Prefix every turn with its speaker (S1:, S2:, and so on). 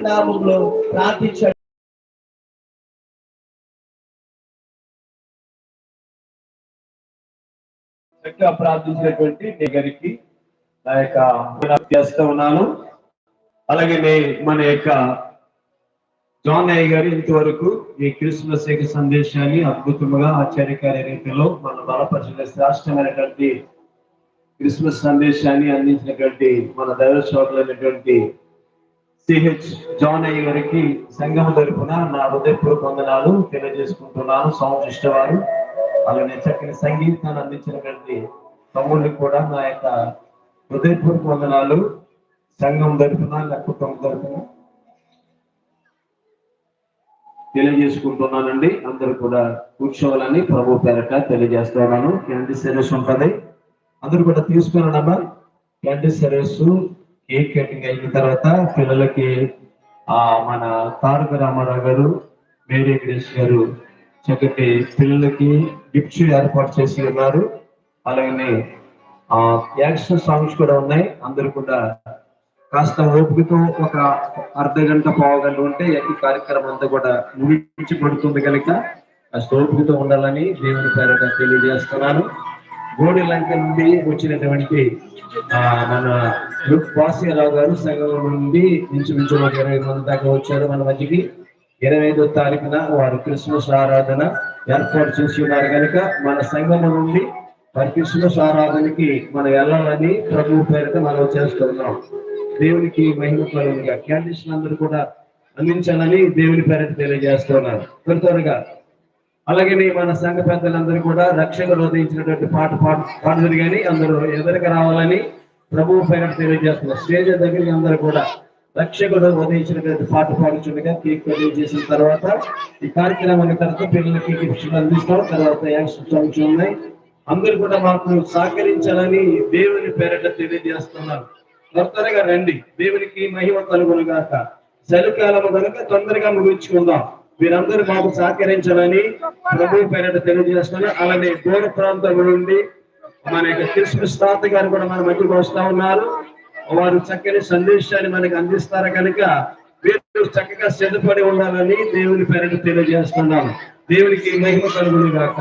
S1: నామములో ప్రార్థించండి. చక్కగా ప్రార్థించినటువంటి గారికి నా యొక్క చేస్తూ ఉన్నాను. అలాగే మన యొక్క జాన్ అయ్య గారు ఇంతవరకు ఈ క్రిస్మస్ యొక్క సందేశాన్ని అద్భుతంగా ఆశ్చర్యకారి రీతిలో మన బలపరిచిన శ్రేష్టమైనటువంటి క్రిస్మస్ సందేశాన్ని అందించినటువంటి మన దైవ సేవకులైనటువంటి సిహెచ్ జాన్ అయ్య గారికి సంఘం తరపున నా హృదయపూర్వక వందనాలు తెలియజేసుకుంటున్నాను. సౌండ్ ఇష్టవారు అలాగే చక్కని సంగీతాన్ని అందించినటువంటి తమ్ముళ్ళకి కూడా నా యొక్క హృదయపూర్వక వందనాలు సంఘం తరపున నా కుటుంబం తరపున తెలియజేసుకుంటున్నానండి. అందరూ కూడా కూర్చోవాలని ప్రభు పేరట తెలియజేస్తున్నాను. క్యాండీ సర్వీస్ ఉంటుంది, అందరూ కూడా తీసుకున్నానమ్మా. క్యాండీ సర్వీస్ కేక్ కటింగ్ అయిన తర్వాత పిల్లలకి మన తారక రామారావు గారు, మేరీ గ్రేస్ గారు చక్కటి పిల్లలకి గిఫ్ట్స్ ఏర్పాటు చేసి ఉన్నారు. అలాగే యాక్షన్ సాంగ్స్ కూడా ఉన్నాయి. అందరూ కూడా కాస్త ఓపికతో ఒక అర్ధ గంట పావు గంట ఉంటే ఈ కార్యక్రమం అంతా కూడా ముగించబడుతుంది కనుక కాస్త ఓపికతో ఉండాలని దేవుని పేరట తెలియజేస్తున్నాను. గోడి లంక నుండి వచ్చినటువంటి మన వాసిరావు గారు సంఘం నుండి ఇంచుమించు 20 మంది దాకా వచ్చారు మన మధ్యకి. 25వ తారీఖున వారు క్రిస్మస్ ఆరాధన ఏర్పాటు చేసి ఉన్నారు కనుక మన సంఘం నుండి వారి క్రిస్మస్ ఆరాధనకి మనం వెళ్ళాలని ప్రభు పేరిట మనం చేస్తున్నాం. దేవునికి మహిమ కలుగుగా క్యాండిల్స్ అందరూ కూడా అందించాలని దేవుని పేరిట తెలియజేస్తున్నారు త్వరగా. అలాగే మన సంఘ పెద్దలందరూ కూడా రక్షకుడు ఉదయించినటువంటి పాడుదురు కానీ అందరూ ఎదురుగా రావాలని ప్రభువు పేరిట తెలియజేస్తున్నారు. స్టేజ్ దగ్గరికి అందరూ కూడా రక్షకుడు ఉదయించినటువంటి పాట పాడుచుండగా కేక్ కటింగ్ చేసిన తర్వాత ఈ కార్యక్రమాన్ని తర్వాత పిల్లలకి గిఫ్ట్స్ అందిస్తాం. తర్వాత యాక్షన్ ఉన్నాయి. అందరూ కూడా మాకు సహకరించాలని దేవుని పేరిట తెలియజేస్తున్నారు. త్వరగా రండి, దేవునికి మహిమ కలుగును గాక. చలికాలము కనుక తొందరగా ముగించుకుందాం. మీరందరూ మాకు సహకరించాలని ప్రభు పేరిట తెలియజేస్తున్నారు. అలానే దూర ప్రాంతం నుండి మన యొక్క క్రిస్మస్ తాత గారు కూడా మన మధ్యకు వస్తా ఉన్నారు. వారు చక్కని సందేశాన్ని మనకు అందిస్తారు కనుక వీరు చక్కగా సిద్ధపడి ఉండాలని దేవుని పేరిట తెలియజేస్తున్నాను. దేవునికి మహిమ కలుగును గాక.